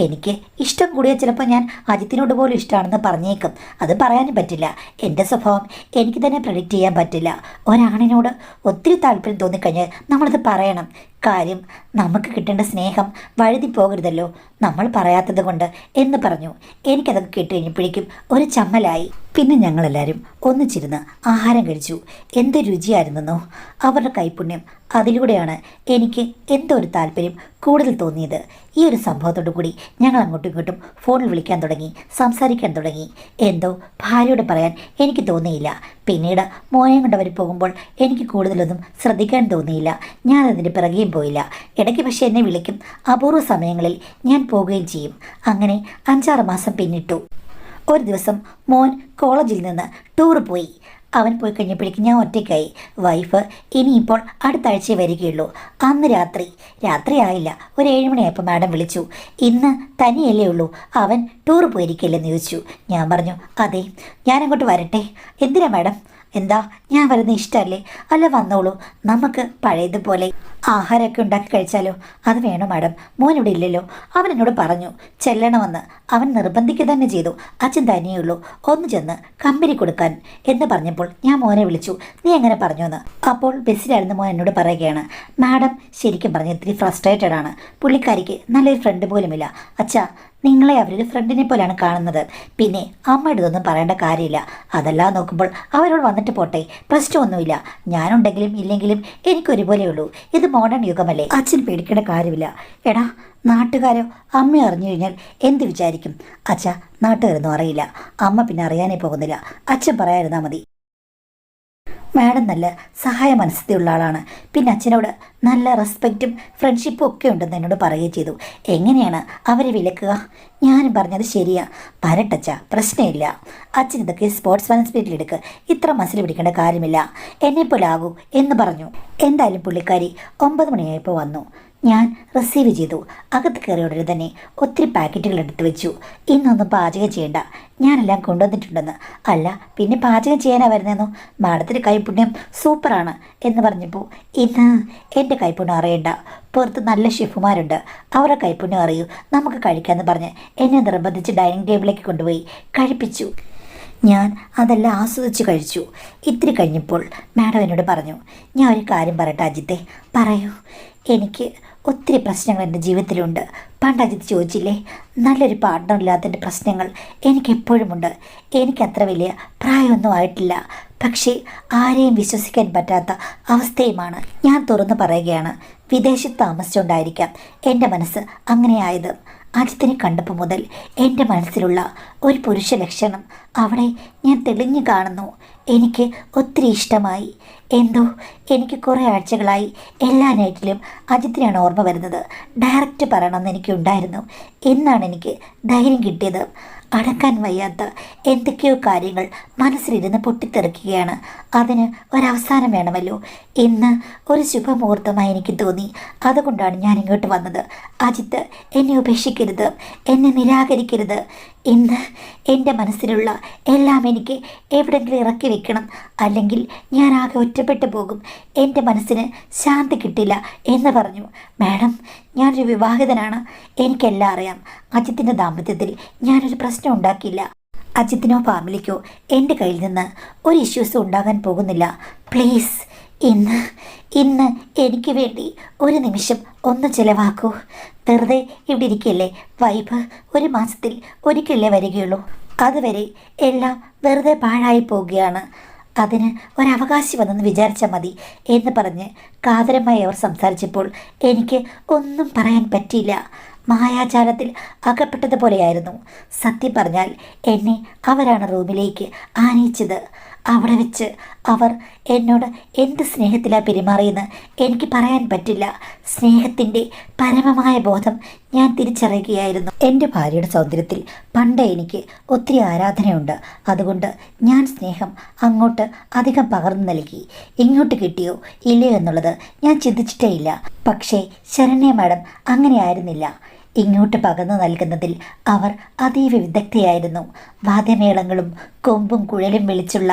A: എനിക്ക് ഇഷ്ടം കൂടിയാൽ ചിലപ്പോൾ ഞാൻ അജിത്തിനോട് പോലും ഇഷ്ടമാണെന്ന് പറഞ്ഞേക്കും. അത് പറയാനും പറ്റില്ല. എൻ്റെ സ്വഭാവം എനിക്ക് തന്നെ പ്രെഡിക്റ്റ് ചെയ്യാൻ പറ്റില്ല. ഒരാണിനോട് ഒത്തിരി താല്പര്യം തോന്നിക്കഴിഞ്ഞാൽ നമ്മളത് പറയണം. കാര്യം നമുക്ക് കിട്ടേണ്ട സ്നേഹം വഴുതി പോകരുതല്ലോ, നമ്മൾ പറയാത്തത് കൊണ്ട് എന്ന് പറഞ്ഞു. എനിക്കതൊക്കെ കേട്ട് കഴിഞ്ഞപ്പോഴേക്കും ഒരു ചമ്മലായി. പിന്നെ ഞങ്ങളെല്ലാവരും ഒന്നിച്ചിരുന്ന് ആഹാരം കഴിച്ചു. എന്ത് രുചിയായിരുന്നെന്നോ. അവരുടെ കൈപുണ്യം, അതിലൂടെയാണ് എനിക്ക് എന്തോ ഒരു താല്പര്യം കൂടുതൽ തോന്നിയത്. ഈ ഒരു സംഭവത്തോടു കൂടി ഞങ്ങൾ അങ്ങോട്ടും ഇങ്ങോട്ടും ഫോണിൽ വിളിക്കാൻ തുടങ്ങി, സംസാരിക്കാൻ തുടങ്ങി. എന്തോ ഭാര്യയോട് പറയാൻ എനിക്ക് തോന്നിയില്ല. പിന്നീട് മോനെ കൊണ്ടവർ പോകുമ്പോൾ എനിക്ക് കൂടുതലൊന്നും ശ്രദ്ധിക്കാൻ തോന്നിയില്ല. ഞാനതിൻ്റെ പിറകെയും പോയില്ല. ഇടയ്ക്ക് പക്ഷേ എന്നെ വിളിക്കും. അപൂർവ സമയങ്ങളിൽ ഞാൻ പോവുകയും ചെയ്യും. അങ്ങനെ 5-6 മാസം പിന്നിട്ടു. ഒരു ദിവസം മോൻ കോളേജിൽ നിന്ന് ടൂർ പോയി. അവൻ പോയി കഴിഞ്ഞപ്പോഴേക്കും ഞാൻ ഒറ്റയ്ക്കായി. വൈഫ് ഇനിയിപ്പോൾ അടുത്ത ആഴ്ചയെ വരികയുള്ളൂ. അന്ന് രാത്രി ആയില്ല, ഒരു 7 മണിയായപ്പോൾ മാഡം വിളിച്ചു. ഇന്ന് തനിയല്ലേ ഉള്ളൂ, അവൻ ടൂർ പോയിരിക്കില്ലെന്ന് ചോദിച്ചു. ഞാൻ പറഞ്ഞു അതെ, ഞാനങ്ങോട്ട് വരട്ടെ. എന്തിനാ മാഡം? എന്താ, ഞാൻ വരുന്ന ഇഷ്ടമല്ലേ? അല്ല വന്നോളൂ, നമുക്ക് പഴയതുപോലെ ആഹാരമൊക്കെ ഉണ്ടാക്കി കഴിച്ചാലോ? അത് വേണോ മാഡം? മോൻ ഇവിടെ ഇല്ലല്ലോ. അവൻ എന്നോട് പറഞ്ഞു ചെല്ലണമെന്ന്. അവൻ നിർബന്ധിക്കുക തന്നെ ചെയ്തു. അച്ഛൻ തനിയുള്ളൂ, ഒന്ന് ചെന്ന് കമ്പനി കൊടുക്കാൻ എന്ന് പറഞ്ഞപ്പോൾ ഞാൻ മോനെ വിളിച്ചു. നീ എങ്ങനെ പറഞ്ഞു എന്ന്. അപ്പോൾ ബസ്സിലായിരുന്നു മോൻ എന്നോട് പറയുകയാണ്, മാഡം ശരിക്കും പറഞ്ഞ് ഇത്തിരി ഫ്രസ്ട്രേറ്റഡ് ആണ്. പുള്ളിക്കാരിക്ക് നല്ലൊരു ഫ്രണ്ട് പോലുമില്ല. അച്ഛാ, നിങ്ങളെ അവരൊരു ഫ്രണ്ടിനെ പോലെയാണ് കാണുന്നത്. പിന്നെ അമ്മയുടെ ഇതൊന്നും പറയേണ്ട കാര്യമില്ല. അതെല്ലാം നോക്കുമ്പോൾ അവരോട് വന്നിട്ട് പോട്ടെ, പ്രശ്നമൊന്നുമില്ല. ഞാനുണ്ടെങ്കിലും ഇല്ലെങ്കിലും എനിക്കൊരുപോലെ ഉള്ളൂ. ഇത് മോഡേൺ യുഗമല്ലേ, അച്ഛൻ പേടിക്കേണ്ട കാര്യമില്ല. എടാ, നാട്ടുകാരോ അമ്മ അറിഞ്ഞു കഴിഞ്ഞാൽ എന്ത് വിചാരിക്കും? അച്ഛാ, നാട്ടുകാരൊന്നും അറിയില്ല. അമ്മ പിന്നെ അറിയാനേ പോകുന്നില്ല. അച്ഛൻ പറയാതിരുന്നാൽ മതി. മാഡം നല്ല സഹായ മനസ്ഥിതിയുള്ള ആളാണ്. പിന്നെ അച്ഛനോട് നല്ല റെസ്പെക്റ്റും ഫ്രണ്ട്ഷിപ്പും ഒക്കെ ഉണ്ടെന്ന് എന്നോട് പറയുകയും ചെയ്തു. എങ്ങനെയാണ് അവരെ വിലക്കുക? ഞാനും പറഞ്ഞത് ശരിയാ. വരട്ടച്ച, പ്രശ്നമില്ല. അച്ഛൻ ഇതൊക്കെ സ്പോർട്സ്മാൻ സ്പിരിറ്റിൽ എടുക്കുക. ഇത്ര മനസ്സിൽ പിടിക്കേണ്ട കാര്യമില്ല. എന്നെപ്പോലെ ആകൂ എന്ന് പറഞ്ഞു. എന്തായാലും പുള്ളിക്കാരി 9 മണിയായപ്പോൾ വന്നു. ഞാൻ റിസീവ് ചെയ്തു. അകത്ത് കയറിയ ഉടനെ തന്നെ ഒത്തിരി പാക്കറ്റുകൾ എടുത്ത് വെച്ചു. ഇന്നൊന്നും പാചകം ചെയ്യണ്ട, ഞാനെല്ലാം കൊണ്ടുവന്നിട്ടുണ്ടെന്ന്. അല്ല, പിന്നെ പാചകം ചെയ്യാനാണ് വരുന്നതെന്നോ? മാഡത്തിൻ്റെ കൈപുണ്യം സൂപ്പറാണ് എന്ന് പറഞ്ഞപ്പോൾ ഇന്ന് എൻ്റെ കൈപുണ്യം അറിയണ്ട, പുറത്ത് നല്ല ഷെഫുമാരുണ്ട്, അവരുടെ കൈപുണ്യം അറിയൂ, നമുക്ക് കഴിക്കാമെന്ന് പറഞ്ഞ് എന്നെ നിർബന്ധിച്ച് ഡൈനിങ് ടേബിളിലേക്ക് കൊണ്ടുപോയി കഴിപ്പിച്ചു. ഞാൻ അതെല്ലാം ആസ്വദിച്ച് കഴിച്ചു. ഇത്തിരി കഴിഞ്ഞപ്പോൾ മാഡം എന്നോട് പറഞ്ഞു, ഞാൻ ഒരു കാര്യം പറയട്ടെ അജിത്തെ? പറയൂ. എനിക്ക് ഒത്തിരി പ്രശ്നങ്ങൾ എൻ്റെ ജീവിതത്തിലുണ്ട്. പണ്ട് അജിത്ത് ചോദിച്ചില്ലേ, നല്ലൊരു പാർട്ട്ണറില്ലാത്തതിൻ്റെ പ്രശ്നങ്ങൾ എനിക്കെപ്പോഴുമുണ്ട്. എനിക്കത്ര വലിയ പ്രായമൊന്നും ആയിട്ടില്ല, പക്ഷേ ആരെയും വിശ്വസിക്കാൻ പറ്റാത്ത അവസ്ഥയുമാണ്. ഞാൻ തുറന്നു പറയുകയാണ്, വിദേശത്ത് താമസിച്ചുകൊണ്ടായിരിക്കാം എൻ്റെ മനസ്സ് അങ്ങനെയായത്. അജിത്തിനെ കണ്ടപ്പോൾ മുതൽ എൻ്റെ മനസ്സിലുള്ള ഒരു പുരുഷ ലക്ഷണം അവിടെ ഞാൻ തെളിഞ്ഞു കാണുന്നു. എനിക്ക് ഒത്തിരി ഇഷ്ടമായി. എന്തോ എനിക്ക് കുറേ ആഴ്ചകളായി എല്ലാ നൈറ്റിലും അജിത്തിനെയാണ് ഓർമ്മ വരുന്നത്. ഡയറക്റ്റ് പറയണമെന്ന് എനിക്കുണ്ടായിരുന്നു. എന്നാണ് എനിക്ക് ധൈര്യം കിട്ടിയത്. അടക്കാൻ വയ്യാത്ത എന്തൊക്കെയോ കാര്യങ്ങൾ മനസ്സിലിരുന്ന് പൊട്ടിത്തെറിക്കുകയാണ്. അതിന് ഒരവസാനം വേണമല്ലോ. ഇന്ന് ഒരു ശുഭമുഹൂർത്തമായി എനിക്ക് തോന്നി. അതുകൊണ്ടാണ് ഞാൻ ഇങ്ങോട്ട് വന്നത്. അജിത്ത്, എന്നെ ഉപേക്ഷിക്കരുത്, എന്നെ നിരാകരിക്കരുത്. ഇന്ന് എൻ്റെ മനസ്സിലുള്ള എല്ലാം എനിക്ക് എവിടെയെങ്കിലും ഇറക്കി വെക്കണം, അല്ലെങ്കിൽ ഞാൻ ആകെ ഒറ്റപ്പെട്ടു പോകും, എൻ്റെ മനസ്സിന് ശാന്തി കിട്ടില്ല എന്ന് പറഞ്ഞു. മാഡം, ഞാനൊരു വിവാഹിതനാണ്, എനിക്കെല്ലാം അറിയാം. അജിത്തിൻ്റെ ദാമ്പത്യത്തിൽ ഞാനൊരു പ്രശ്നം ഉണ്ടാക്കിയില്ല. അജിത്തിനോ ഫാമിലിക്കോ എൻ്റെ കയ്യിൽ നിന്ന് ഒരു ഇഷ്യൂസും ഉണ്ടാകാൻ പോകുന്നില്ല. പ്ലീസ്, ഇന്ന് എനിക്ക് വേണ്ടി ഒരു നിമിഷം ഒന്ന് ചിലവാക്കൂ. വെറുതെ ഇവിടെ ഇരിക്കല്ലേ. വൈബ് 1 മാസത്തിൽ ഒരിക്കലേ വരികയുള്ളൂ. അതുവരെ എല്ലാം വെറുതെ പാഴായി പോവുകയാണ്. അതിന് ഒരവകാശം വന്നെന്ന് വിചാരിച്ചാൽ മതി എന്ന് പറഞ്ഞ് കാതരമായി അവർ സംസാരിച്ചപ്പോൾ എനിക്ക് ഒന്നും പറയാൻ പറ്റിയില്ല. മായാജാലത്തിൽ അകപ്പെട്ടതുപോലെയായിരുന്നു. സത്യം പറഞ്ഞാൽ എന്നെ അവരാണ് റൂമിലേക്ക് ആനയിച്ചത്. അവിടെ വെച്ച് അവർ എന്നോട് എന്ത് സ്നേഹത്തിലാണ് പെരുമാറിയെന്ന് എനിക്ക് പറയാൻ പറ്റില്ല. സ്നേഹത്തിൻ്റെ പരമമായ ബോധം ഞാൻ തിരിച്ചറിയുകയായിരുന്നു. എൻ്റെ ഭാര്യയുടെ സൗന്ദര്യത്തിൽ പണ്ട് എനിക്ക് ഒത്തിരി ആരാധനയുണ്ട്. അതുകൊണ്ട് ഞാൻ സ്നേഹം അങ്ങോട്ട് അധികം പകർന്നു നൽകി. ഇങ്ങോട്ട് കിട്ടിയോ ഇല്ലയോ എന്നുള്ളത് ഞാൻ ചിന്തിച്ചിട്ടേ ഇല്ല. പക്ഷേ ശരണ്യ മാഡം അങ്ങനെയായിരുന്നില്ല. ഇങ്ങോട്ട് പകർന്നു നൽകുന്നതിൽ അവർ അതീവ വിദഗ്ധയായിരുന്നു. വാദ്യമേളങ്ങളും കൊമ്പും കുഴലും വിളിച്ചുള്ള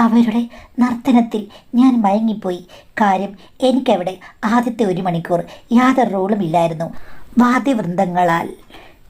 A: അവരുടെ നർത്തനത്തിൽ ഞാൻ മയങ്ങിപ്പോയി. കാര്യം എനിക്കവിടെ ആദ്യത്തെ 1 മണിക്കൂർ യാതൊരു റോളും ഇല്ലായിരുന്നു. വാദ്യവൃന്ദങ്ങളാൽ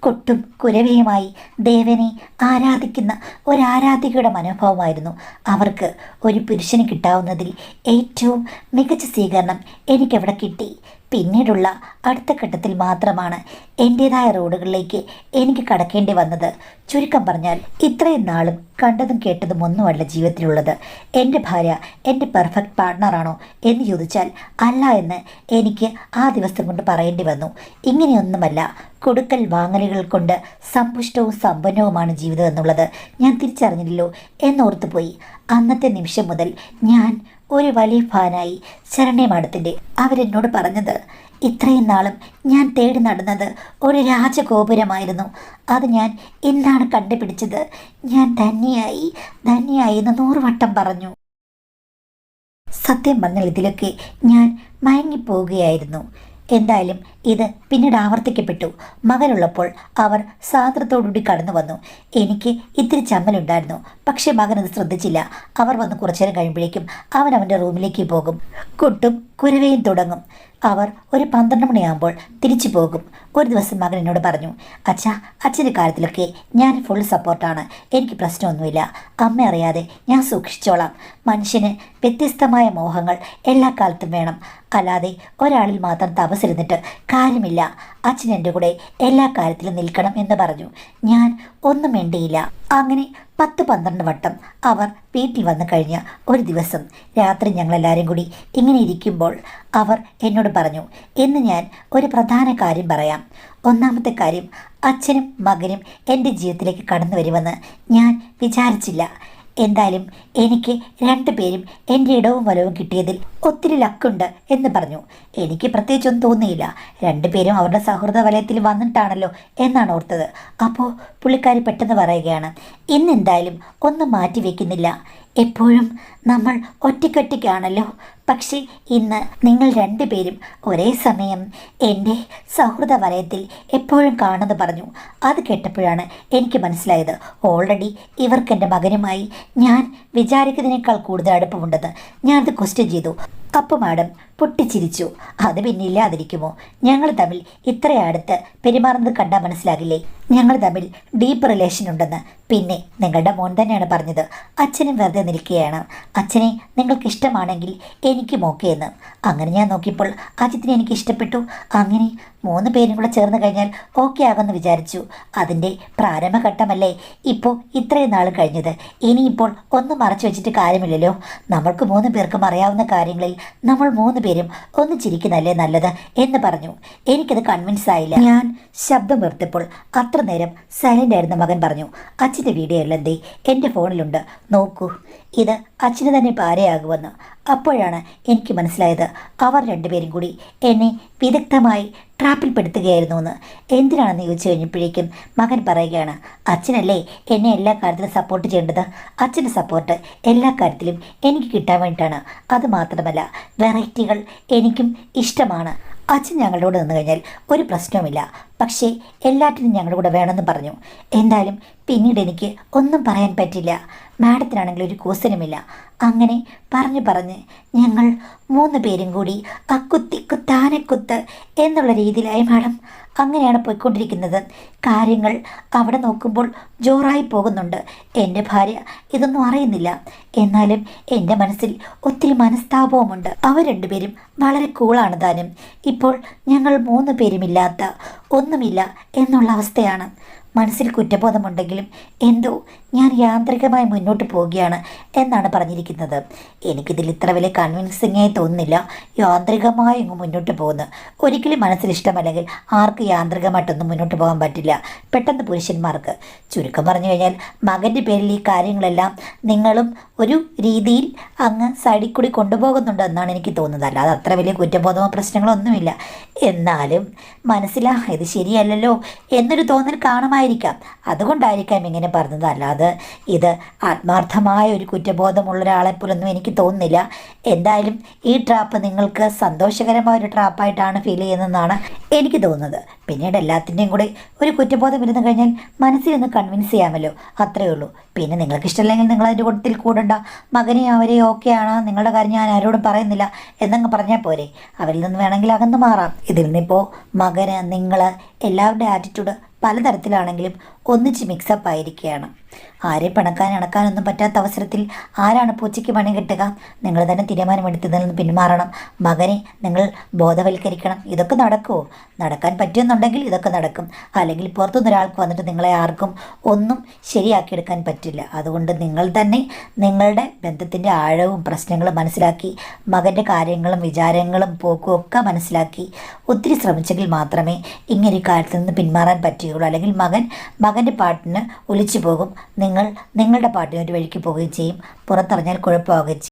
A: കൊട്ടും കുരവയുമായി ദേവനെ ആരാധിക്കുന്ന ഒരാരാധികയുടെ മനോഭാവമായിരുന്നു അവർക്ക് ഒരു പുരുഷന് കിട്ടാവുന്നതിൽ ഏറ്റവും മികച്ച സ്വീകരണം എനിക്കവിടെ കിട്ടി. പിന്നീടുള്ള അടുത്ത ഘട്ടത്തിൽ മാത്രമാണ് എൻ്റേതായ റോഡുകളിലേക്ക് എനിക്ക് കടക്കേണ്ടി വന്നത്. ചുരുക്കം പറഞ്ഞാൽ ഇത്രയും നാളും കണ്ടതും കേട്ടതും ഒന്നുമല്ല ജീവിതത്തിലുള്ളത്. എൻ്റെ ഭാര്യ എൻ്റെ പെർഫെക്റ്റ് പാർട്ട്ണറാണോ എന്ന് ചോദിച്ചാൽ അല്ല എന്ന് എനിക്ക് ആ ദിവസം കൊണ്ട് പറയേണ്ടി വന്നു. ഇങ്ങനെയൊന്നുമല്ല, കൊടുക്കൽ വാങ്ങലുകൾ കൊണ്ട് സമ്പുഷ്ടവും സമ്പന്നവുമാണ് ജീവിതം എന്നുള്ളത് ഞാൻ തിരിച്ചറിഞ്ഞില്ലല്ലോ എന്നോർത്തുപോയി. അന്നത്തെ നിമിഷം മുതൽ ഞാൻ ഒരു വലിയ ഫാനായി ശരണ്യ മാഡത്തിൻ്റെ. അവരെന്നോട് പറഞ്ഞത് ഇത്രയും നാളും ഞാൻ തേടി നടന്നത് ഒരു രാജഗോപുരമായിരുന്നു. അത് ഞാൻ എന്താണ് കണ്ടുപിടിച്ചത്. ഞാൻ ധന്യയായി എന്ന് 100 വട്ടം പറഞ്ഞു. സത്യം പറഞ്ഞാൽ ഇതിലൊക്കെ ഞാൻ മയങ്ങിപ്പോവുകയായിരുന്നു. എന്തായാലും ഇത് പിന്നീട് ആവർത്തിക്കപ്പെട്ടു. മകനുള്ളപ്പോൾ അവർ സ്വാതന്ത്ര്യത്തോടുകൂടി കടന്നു വന്നു. എനിക്ക് ഇത്തിരി ചമ്മലുണ്ടായിരുന്നു. പക്ഷേ മകനത് ശ്രദ്ധിച്ചില്ല. അവർ വന്ന് കുറച്ചേരം കഴിയുമ്പോഴേക്കും അവൻ അവൻ്റെ റൂമിലേക്ക് പോകും. കൊട്ടും കുരവയും തുടങ്ങും. അവർ ഒരു 12 മണിയാകുമ്പോൾ തിരിച്ചു പോകും. ഒരു ദിവസം മകൻ എന്നോട് പറഞ്ഞു, അച്ഛാ, അച്ഛൻ്റെ കാര്യത്തിലൊക്കെ ഞാൻ ഫുൾ സപ്പോർട്ടാണ്. എനിക്ക് പ്രശ്നമൊന്നുമില്ല. അമ്മ അറിയാതെ ഞാൻ സൂക്ഷിച്ചോളാം. മനുഷ്യന് വ്യത്യസ്തമായ മോഹങ്ങൾ എല്ലാ കാലത്തും വേണം. അല്ലാതെ ഒരാളിൽ മാത്രം തപസ്സിരുന്നിട്ട് കാര്യമില്ല. അച്ഛൻ എൻ്റെ കൂടെ എല്ലാ കാര്യത്തിലും നിൽക്കണം എന്ന് പറഞ്ഞു. ഞാൻ ഒന്നും വേണ്ടിയില്ല. അങ്ങനെ 10-12 വട്ടം അവർ വീട്ടിൽ വന്നു കഴിഞ്ഞ ഒരു ദിവസം രാത്രി ഞങ്ങളെല്ലാവരും കൂടി ഇങ്ങനെ ഇരിക്കുമ്പോൾ അവർ എന്നോട് പറഞ്ഞു, ഇന്ന് ഞാൻ ഒരു പ്രധാന കാര്യം പറയാം. ഒന്നാമത്തെ കാര്യം, അച്ഛനും മകനും എൻ്റെ ജീവിതത്തിലേക്ക് കടന്നു വരുമെന്ന് ഞാൻ വിചാരിച്ചില്ല. എന്തായാലും എനിക്ക് 2 പേരും എൻ്റെ ഇടവും വലവും കിട്ടിയതിൽ ഒത്തിരി ലക്കുണ്ട് എന്ന് പറഞ്ഞു. എനിക്ക് പ്രത്യേകിച്ചൊന്നും തോന്നിയില്ല. 2 പേരും അവരുടെ സൗഹൃദ വലയത്തിൽ വന്നിട്ടാണല്ലോ എന്നാണ് ഓർത്തത്. അപ്പോൾ പുള്ളിക്കാരി പെട്ടെന്ന് പറയുകയാണ്, ഇന്നെന്തായാലും ഒന്നും മാറ്റി വയ്ക്കുന്നില്ല. എപ്പോഴും നമ്മൾ ഒറ്റയ്ക്കൊറ്റയ്ക്കാണല്ലോ. പക്ഷേ ഇന്ന് നിങ്ങൾ 2 പേരും ഒരേ സമയം എൻ്റെ സൗഹൃദ വലയത്തിൽ എപ്പോഴും കാണുമെന്ന് പറഞ്ഞു. അത് കേട്ടപ്പോഴാണ് എനിക്ക് മനസ്സിലായത് ഓൾറെഡി ഇവർക്ക് എൻ്റെ മകനുമായി ഞാൻ വിചാരിക്കുന്നതിനേക്കാൾ കൂടുതൽ അടുപ്പമുണ്ടെന്ന്. ഞാനത് ക്വസ്റ്റ്യൻ ചെയ്തു. അപ്പോൾ മാഡം പൊട്ടിച്ചിരിച്ചു. അത് പിന്നെ ഇല്ലാതിരിക്കുമോ? ഞങ്ങൾ തമ്മിൽ ഇത്ര അടുത്ത് പെരുമാറുന്നത് കണ്ടാൽ മനസ്സിലാകില്ലേ ഞങ്ങൾ തമ്മിൽ ഡീപ്പ് റിലേഷൻ ഉണ്ടെന്ന്. പിന്നെ നിങ്ങളുടെ മോൻ തന്നെയാണ് പറഞ്ഞത്. അച്ഛനും വെറുതെ നിൽക്കുകയാണ്. അച്ഛനെ നിങ്ങൾക്ക് ഇഷ്ടമാണെങ്കിൽ എനിക്കും ഓക്കെ എന്ന്. അങ്ങനെ ഞാൻ നോക്കിയപ്പോൾ അജിത്തിനെ എനിക്ക് ഇഷ്ടപ്പെട്ടു. അങ്ങനെ 3 പേരും കൂടെ ചേർന്ന് കഴിഞ്ഞാൽ ഓക്കെ ആകുമെന്ന് വിചാരിച്ചു. അതിൻ്റെ പ്രാരംഭഘട്ടമല്ലേ ഇപ്പോൾ ഇത്രയും നാൾ കഴിഞ്ഞത്. ഇനിയിപ്പോൾ ഒന്നും മറച്ചു വെച്ചിട്ട് കാര്യമില്ലല്ലോ. നമ്മൾക്ക് 3 പേർക്കും അറിയാവുന്ന കാര്യങ്ങളിൽ നമ്മൾ 3 പേരും ഒന്നിച്ചിരിക്കുന്നതല്ലേ നല്ലത് എന്ന് പറഞ്ഞു. എനിക്കത് കൺവിൻസ് ആയില്ല. ഞാൻ ശബ്ദം ഉയർത്തിയപ്പോൾ അത്ര നേരം സൈലൻ്റ് ആയിരുന്ന മകൻ പറഞ്ഞു, അച്ഛൻ്റെ വീഡിയോ എല്ലാം എന്തേ എൻ്റെ ഫോണിലുണ്ട്, നോക്കൂ. ഇത് അച്ഛന് തന്നെ പാരയാകുമെന്ന്. അപ്പോഴാണ് എനിക്ക് മനസ്സിലായത് അവർ 2 പേരും കൂടി എന്നെ വിദഗ്ധമായി ട്രാപ്പിൽപ്പെടുത്തുകയായിരുന്നു എന്ന്. എന്തിനാണെന്ന് ചോദിച്ചു കഴിഞ്ഞപ്പോഴേക്കും മകൻ പറയുകയാണ്, അച്ഛനല്ലേ എന്നെ എല്ലാ കാര്യത്തിലും സപ്പോർട്ട് ചെയ്യേണ്ടത്. അച്ഛൻ്റെ സപ്പോർട്ട് എല്ലാ കാര്യത്തിലും എനിക്ക് കിട്ടാൻ വേണ്ടിയിട്ടാണ്. അതുമാത്രമല്ല, വെറൈറ്റികൾ എനിക്കും ഇഷ്ടമാണ്. അച്ഛൻ ഞങ്ങളുടെ കൂടെ നിന്ന് കഴിഞ്ഞാൽ ഒരു പ്രശ്നവുമില്ല. പക്ഷേ എല്ലാറ്റിനും ഞങ്ങളുടെ കൂടെ വേണമെന്ന് പറഞ്ഞു. എന്തായാലും പിന്നീട് എനിക്ക് ഒന്നും പറയാൻ പറ്റില്ല. മാഡത്തിനാണെങ്കിൽ ഒരു കൂസനുമില്ല. അങ്ങനെ പറഞ്ഞ് ഞങ്ങൾ 3 പേരും കൂടി അക്കുത്തി കുത്താനക്കുത്ത് എന്നുള്ള രീതിയിലായി മാഡം. അങ്ങനെയാണ് പോയിക്കൊണ്ടിരിക്കുന്നത്. കാര്യങ്ങൾ അവിടെ നോക്കുമ്പോൾ ജോറായി പോകുന്നുണ്ട്. എൻ്റെ ഭാര്യ ഇതൊന്നും അറിയുന്നില്ല. എന്നാലും എൻ്റെ മനസ്സിൽ ഒത്തിരി മനസ്താപവുമുണ്ട്. അവർ 2 പേരും വളരെ കൂളാണ് താനും. ഇപ്പോൾ ഞങ്ങൾ 3 പേരുമില്ലാത്ത ഒന്നുമില്ല എന്നുള്ള അവസ്ഥയാണ്. മനസ്സിൽ കുറ്റബോധമുണ്ടെങ്കിലും എന്തോ ഞാൻ യാന്ത്രികമായി മുന്നോട്ട് പോവുകയാണ് എന്നാണ് പറഞ്ഞിരിക്കുന്നത്. എനിക്കിതിൽ ഇത്ര വലിയ കൺവിൻസിംഗ് ആയി തോന്നുന്നില്ല. യാന്ത്രികമായി ഇങ്ങ് മുന്നോട്ട് പോകുന്നു. ഒരിക്കലും മനസ്സിലിഷ്ടമല്ലെങ്കിൽ ആർക്ക് യാന്ത്രികമായിട്ടൊന്നും മുന്നോട്ട് പോകാൻ പറ്റില്ല, പെട്ടെന്ന് പുരുഷന്മാർക്ക്. ചുരുക്കം പറഞ്ഞു കഴിഞ്ഞാൽ മകൻ്റെ പേരിൽ ഈ കാര്യങ്ങളെല്ലാം നിങ്ങളും ഒരു രീതിയിൽ അങ്ങ് സൈഡിൽ കൂടി കൊണ്ടുപോകുന്നുണ്ട് എന്നാണ് എനിക്ക് തോന്നുന്നത്. അല്ലാതെ അത്ര വലിയ കുറ്റബോധമോ പ്രശ്നങ്ങളോ ഒന്നുമില്ല. എന്നാലും ഇത് ശരിയല്ലല്ലോ എന്നൊരു തോന്നൽ കാണുമായിരിക്കാം. അതുകൊണ്ടായിരിക്കാം ഇങ്ങനെ പറഞ്ഞത്. അല്ലാതെ ഇത് ആത്മാർത്ഥമായ ഒരു കുറ്റബോധമുള്ള ഒരാളെപ്പോലൊന്നും എനിക്ക് തോന്നുന്നില്ല. എന്തായാലും ഈ ട്രാപ്പ് നിങ്ങൾക്ക് സന്തോഷകരമായ ഒരു ട്രാപ്പായിട്ടാണ് ഫീൽ ചെയ്യുന്നതെന്നാണ് എനിക്ക് തോന്നുന്നത്. പിന്നീട് എല്ലാത്തിൻ്റെയും കൂടെ ഒരു കുറ്റബോധം ഇരുന്ന് കഴിഞ്ഞാൽ മനസ്സിലൊന്ന് കൺവിൻസ് ചെയ്യാമല്ലോ, അത്രയേ ഉള്ളൂ. പിന്നെ നിങ്ങൾക്ക് ഇഷ്ടമല്ലെങ്കിൽ നിങ്ങൾ അതിൻ്റെ കൂട്ടത്തിൽ കൂടണ്ട. മകനെ അവരെ ഓക്കെയാണ്, നിങ്ങളുടെ കാര്യം ഞാൻ ആരോടും പറയുന്നില്ല എന്നങ്ങ് പറഞ്ഞാൽ പോരെ. അവരിൽ നിന്ന് വേണമെങ്കിൽ അകന്ന് മാറാം. ഇതിൽ നിന്നിപ്പോൾ മകന്, നിങ്ങൾ, എല്ലാവരുടെ ആറ്റിറ്റ്യൂഡ് പലതരത്തിലാണെങ്കിലും ഒന്നിച്ച് മിക്സപ്പ് ആയിരിക്കുകയാണ്. ആരെ പിണക്കാൻ ഇണക്കാനൊന്നും പറ്റാത്ത അവസരത്തിൽ ആരാണ് പൂച്ചയ്ക്ക് പണി കിട്ടുക? നിങ്ങൾ തന്നെ തീരുമാനമെടുത്തതിൽ നിന്ന് പിന്മാറണം. മകനെ നിങ്ങൾ ബോധവൽക്കരിക്കണം. ഇതൊക്കെ നടക്കുമോ? നടക്കാൻ പറ്റുമെന്നുണ്ടെങ്കിൽ ഇതൊക്കെ നടക്കും. അല്ലെങ്കിൽ പുറത്തുനിന്ന് ഒരാൾക്ക് വന്നിട്ട് നിങ്ങളെ ആർക്കും ഒന്നും ശരിയാക്കിയെടുക്കാൻ പറ്റില്ല. അതുകൊണ്ട് നിങ്ങൾ തന്നെ നിങ്ങളുടെ ബന്ധത്തിൻ്റെ ആഴവും പ്രശ്നങ്ങളും മനസ്സിലാക്കി, മകൻ്റെ കാര്യങ്ങളും വിചാരങ്ങളും പോക്കും ഒക്കെ മനസ്സിലാക്കി ഒത്തിരി ശ്രമിച്ചെങ്കിൽ മാത്രമേ ഇങ്ങനെ കാര്യത്തിൽ നിന്ന് പിന്മാറാൻ പറ്റുകയുള്ളൂ. അല്ലെങ്കിൽ മകൻ്റെ പാട്ടിന് ഒലിച്ചു പോകും, നിങ്ങൾ നിങ്ങളുടെ പാട്ടിന് ഒരു വഴിക്ക് പോവുകയും ചെയ്യും. പുറത്തിറങ്ങിയാൽ കുഴപ്പമാവുകയും ചെയ്യും.